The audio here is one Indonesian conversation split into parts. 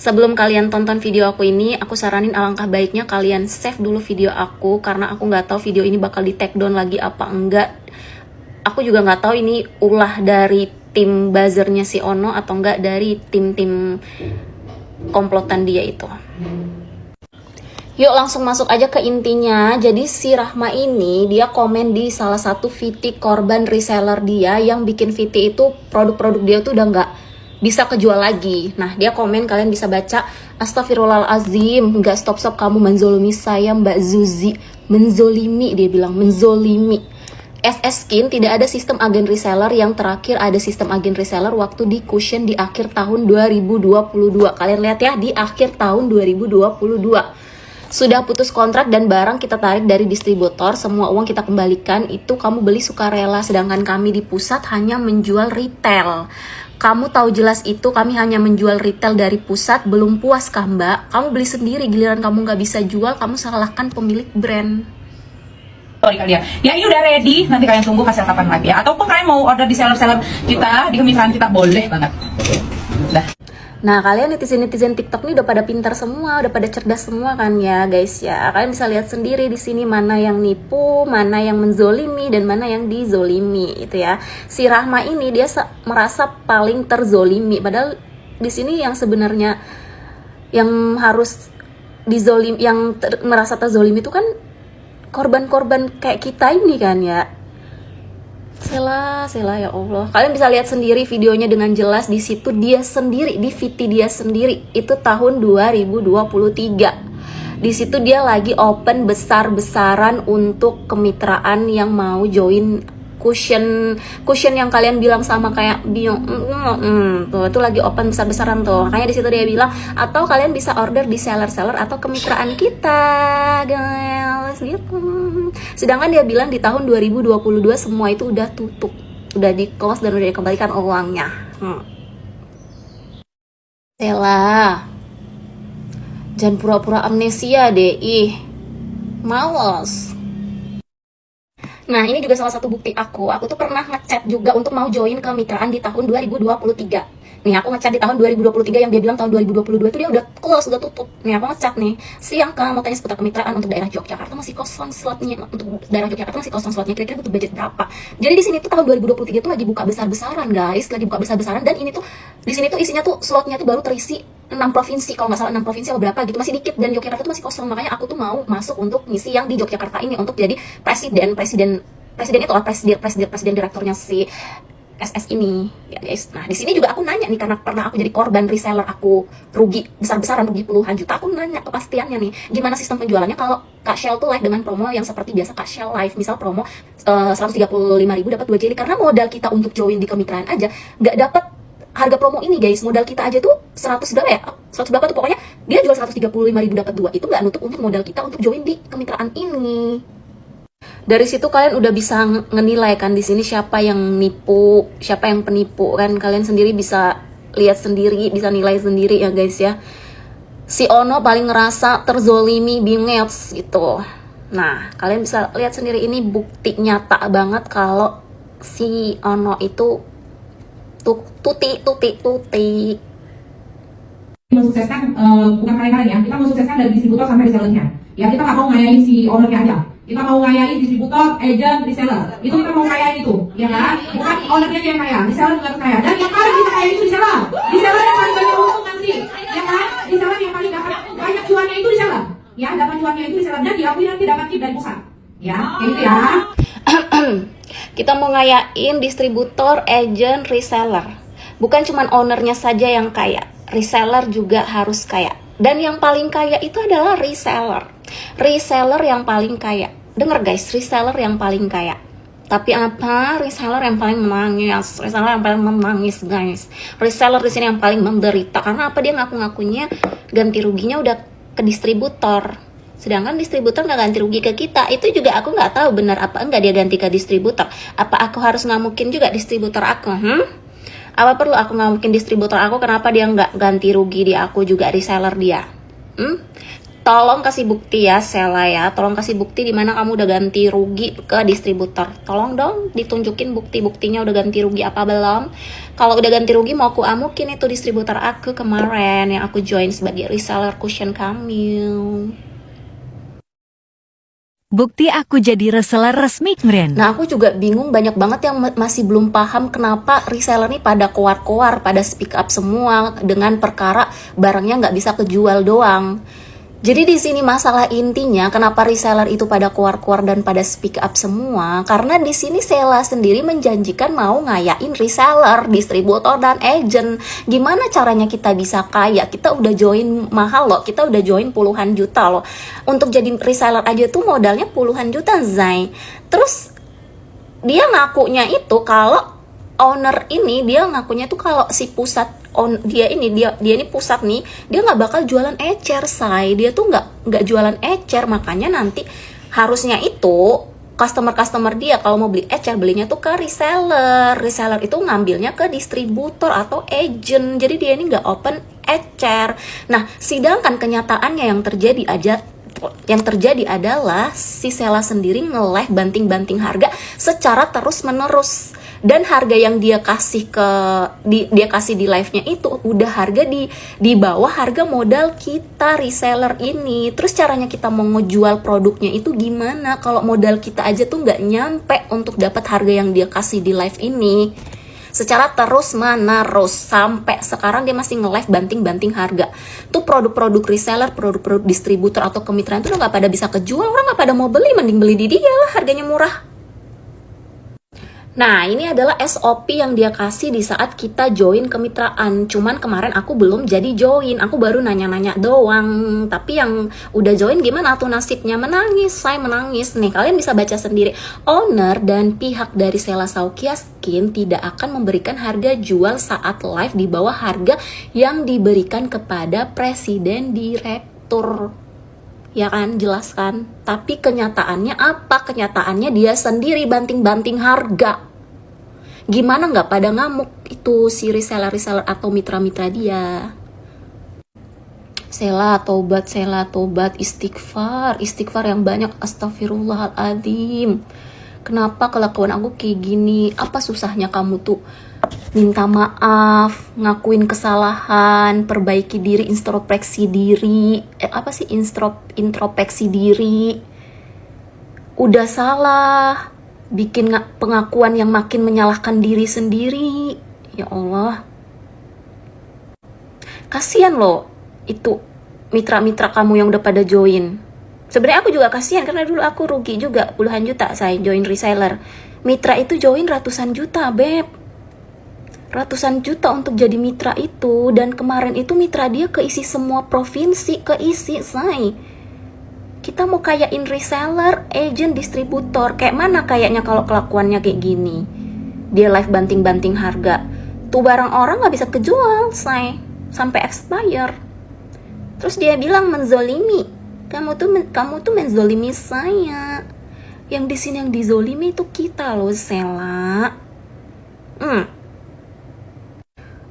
Sebelum kalian tonton video aku ini, aku saranin alangkah baiknya kalian save dulu video aku, karena aku nggak tahu video ini bakal di take down lagi apa enggak. Aku juga nggak tahu ini ulah dari tim buzzernya si Ono atau enggak dari tim-tim komplotan dia itu. Yuk langsung masuk aja ke intinya. Jadi si Rahma ini dia komen di salah satu VT korban reseller dia yang bikin VT itu produk-produk dia tuh udah nggak bisa kejual lagi. Nah dia komen, kalian bisa baca, astagfirullahalazim, nggak stop-stop kamu menzolimi saya Mbak Zuzi. Menzolimi, dia bilang menzolimi. SS Skin tidak ada sistem agen reseller. Yang terakhir ada sistem agen reseller waktu di Cushion di akhir tahun 2022. Kalian lihat ya, di akhir tahun 2022 sudah putus kontrak dan barang kita tarik dari distributor, semua uang kita kembalikan. Itu kamu beli sukarela, sedangkan kami di pusat hanya menjual retail. Kamu tahu jelas itu, kami hanya menjual retail dari pusat. Belum puas kah mbak? Kamu beli sendiri, giliran kamu nggak bisa jual, kamu salahkan pemilik brand. Sorry kalian, ya ini udah ready, nanti kalian tunggu hasil kapan lagi ya. Ataupun kalian mau order di seller-seller kita, di kemitraan kita, boleh banget. Dah. Nah kalian netizen-netizen TikTok ini udah pada pintar semua, udah pada cerdas semua kan ya guys ya. Kalian bisa lihat sendiri di sini mana yang nipu, mana yang menzolimi, dan mana yang dizolimi itu ya. Si Rahma ini dia merasa paling terzolimi, padahal di sini yang sebenarnya yang harus dizolim, yang merasa terzolimi itu kan korban-korban kayak kita ini kan ya. Sela ya Allah. Kalian bisa lihat sendiri videonya dengan jelas. Di situ dia sendiri, di VT dia sendiri. Itu tahun 2023. Di situ dia lagi open besar-besaran untuk kemitraan yang mau join Cushion yang kalian bilang sama kayak tuh itu lagi open besar-besaran tuh. Makanya di situ dia bilang, atau kalian bisa order di seller-seller atau kemitraan kita guys gitu. Sedangkan dia bilang di tahun 2022 semua itu udah tutup, udah di close dan udah dikembalikan uangnya. Sela, jangan pura-pura amnesia deh, males. Nah ini juga salah satu bukti aku tuh pernah ngechat juga untuk mau join kemitraan di tahun 2023. Nih aku ngechat di tahun 2023 yang dia bilang tahun 2022 itu dia udah close, udah tutup. Nih aku ngechat nih, siang Kak, mau tanya seputar kemitraan untuk daerah Yogyakarta masih kosong slotnya, untuk daerah Yogyakarta masih kosong slotnya, kira-kira butuh budget berapa. Jadi di sini tuh tahun 2023 tuh lagi buka besar-besaran guys, lagi buka besar-besaran, dan ini tuh di sini tuh isinya tuh slotnya tuh baru terisi 6 provinsi, kalau nggak salah 6 provinsi atau berapa gitu, masih dikit, dan Yogyakarta tuh masih kosong. Makanya aku tuh mau masuk untuk ngisi yang di Yogyakarta ini untuk jadi presiden itu lah, presiden direkturnya si SS ini ya guys. Nah di sini juga aku nanya nih, karena pernah aku jadi korban reseller, aku rugi besar-besaran, rugi puluhan juta. Aku nanya kepastiannya nih, gimana sistem penjualannya kalau Kak Shell tuh live dengan promo yang seperti biasa Kak Shell live, misal promo 135.000 dapat 2 jeli. Karena modal kita untuk join di kemitraan aja nggak dapat harga promo ini guys. Modal kita aja tuh 100 berapa ya, 100 berapa tuh pokoknya, dia jual 135.000 dapat 2, itu nggak nutup untuk modal kita untuk join di kemitraan ini. Dari situ kalian udah bisa ngenilai kan di sini siapa yang nipu, siapa yang penipu kan. Kalian sendiri bisa lihat sendiri, bisa nilai sendiri ya guys ya. Si Ono paling ngerasa terzolimi bingets gitu. Nah kalian bisa lihat sendiri, ini bukti nyata banget kalau si Ono itu tuti. Mensukseskan bukan kalian ya, kita mensukseskan dari distributor sampai resellernya. Ya kita nggak mau ngayain si ownernya aja, kita mau ngayain distributor, agent, reseller. Itu kita mau ngayain itu, ya kan? Bukan ownernya yang kaya, reseller juga harus kaya. Dan yang paling bisa kaya itu reseller. Reseller yang paling banyak untung nanti, ya kan? Reseller yang paling dapat banyak cuannya itu reseller. Ya, dapat cuannya itu reseller, dan diakui nanti dapat tip dari pusat. Ya, kayak gitu ya. Kita mau ngayain distributor, agent, reseller. Bukan cuma ownernya saja yang kaya, reseller juga harus kaya. Dan yang paling kaya itu adalah reseller. Reseller yang paling kaya. Dengar guys, reseller yang paling kaya. Tapi apa? Reseller yang paling menangis. Reseller yang paling menangis guys. Reseller di sini yang paling menderita. Karena apa? Dia ngaku-ngakunya ganti ruginya udah ke distributor. Sedangkan distributor nggak ganti rugi ke kita. Itu juga aku nggak tahu benar apa enggak dia ganti ke distributor. Apa aku harus ngamukin juga distributor aku? Apa perlu aku ngamukin distributor aku? Kenapa dia nggak ganti rugi di aku juga reseller dia? Tolong kasih bukti ya Sela ya, tolong kasih bukti di mana kamu udah ganti rugi ke distributor. Tolong dong ditunjukin bukti-buktinya udah ganti rugi apa belum. Kalau udah ganti rugi mau aku amukin itu distributor aku kemarin yang aku join sebagai reseller cushion Camille. Bukti aku jadi reseller resmi keren. Nah aku juga bingung, banyak banget yang masih belum paham kenapa reseller nih pada keluar-keluar, pada speak up semua dengan perkara barangnya nggak bisa kejual doang. Jadi di sini masalah intinya kenapa reseller itu pada keluar-keluar dan pada speak up semua, karena di sini Sela sendiri menjanjikan mau ngayain reseller, distributor dan agent. Gimana caranya kita bisa kaya? Kita udah join mahal loh, kita udah join puluhan juta loh. Untuk jadi reseller aja tuh modalnya puluhan juta, Zai. Terus dia ngakunya itu kalau owner ini, dia ngakunya tuh kalau si pusat dia ini pusat nih, dia nggak bakal jualan ecer, say. Dia tuh nggak jualan ecer, makanya nanti harusnya itu customer dia kalau mau beli ecer belinya tuh ke reseller itu ngambilnya ke distributor atau agent. Jadi dia ini nggak open ecer. Nah sedangkan kenyataannya yang terjadi adalah si Sela sendiri nge-live banting-banting harga secara terus-menerus, dan harga yang dia kasih dia kasih di live-nya itu udah harga di bawah harga modal kita reseller ini. Terus caranya kita mau ngejual produknya itu gimana kalau modal kita aja tuh nggak nyampe untuk dapat harga yang dia kasih di live ini secara terus-menerus. Sampai sekarang dia masih nge-live banting-banting harga. Tuh produk-produk reseller, produk-produk distributor atau kemitraan tuh nggak pada bisa kejual, orang nggak pada mau beli, mending beli di dia lah, harganya murah. Nah, ini adalah SOP yang dia kasih di saat kita join kemitraan. Cuman kemarin aku belum jadi join, aku baru nanya-nanya doang. Tapi yang udah join gimana tuh nasibnya? Menangis, saya menangis. Nih, kalian bisa baca sendiri. Owner dan pihak dari Sela Saukia Skin tidak akan memberikan harga jual saat live di bawah harga yang diberikan kepada presiden direktur. Ya kan, jelas kan? Tapi kenyataannya apa? Kenyataannya dia sendiri banting-banting harga. Gimana nggak pada ngamuk itu si reseller atau mitra-mitra dia? Sela tobat, istighfar yang banyak, astagfirullahaladzim. Kenapa kelakuan aku kayak gini? Apa susahnya kamu tuh minta maaf, ngakuin kesalahan, perbaiki diri, introspeksi diri. Introspeksi diri. Udah salah, bikin pengakuan yang makin menyalahkan diri sendiri. Ya Allah. Kasian loh itu mitra-mitra kamu yang udah pada join. Sebenarnya aku juga kasihan karena dulu aku rugi juga puluhan juta saya join reseller. Mitra itu join ratusan juta, beb. Ratusan juta untuk jadi mitra itu, dan kemarin itu mitra dia keisi semua provinsi, keisi, say. Kita mau kayain reseller, agent, distributor. Kayak mana kayaknya kalau kelakuannya kayak gini? Dia live banting-banting harga. Tuh barang orang gak bisa kejual, say. Sampai expire. Terus dia bilang menzolimi. Kamu tuh menzolimi saya. Yang di sini yang dizolimi itu kita loh, Sela.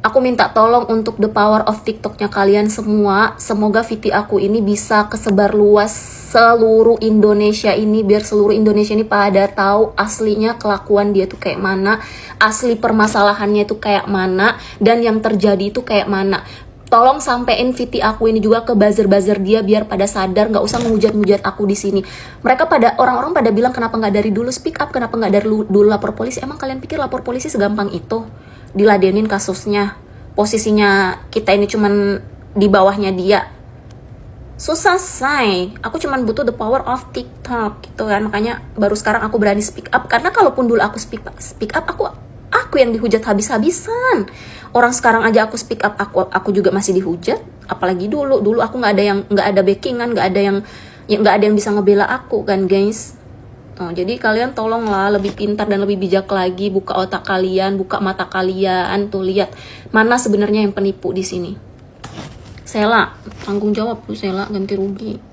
Aku minta tolong untuk the power of TikToknya kalian semua. Semoga video aku ini bisa kesebar luas seluruh Indonesia ini, biar seluruh Indonesia ini pada tahu aslinya kelakuan dia tuh kayak mana, asli permasalahannya itu kayak mana, dan yang terjadi itu kayak mana. Tolong sampein video aku ini juga ke buzzer-buzzer dia biar pada sadar, nggak usah ngehujat-ngehujat aku di sini. Mereka orang-orang pada bilang kenapa nggak dari dulu speak up, kenapa nggak dari dulu lapor polisi. Emang kalian pikir lapor polisi segampang itu? Diladenin kasusnya, posisinya kita ini cuman di bawahnya dia. Susah, say. Aku cuman butuh the power of TikTok gitu kan. Makanya baru sekarang aku berani speak up, karena kalaupun dulu aku speak up aku yang dihujat habis-habisan. Orang sekarang aja aku speak up aku juga masih dihujat, apalagi dulu aku nggak ada backingan, nggak ada yang bisa ngebela aku kan, guys. Jadi kalian tolonglah lebih pintar dan lebih bijak lagi, buka otak kalian, buka mata kalian, tuh lihat mana sebenarnya yang penipu di sini. Sela, tanggung jawab tuh Sela, ganti rugi.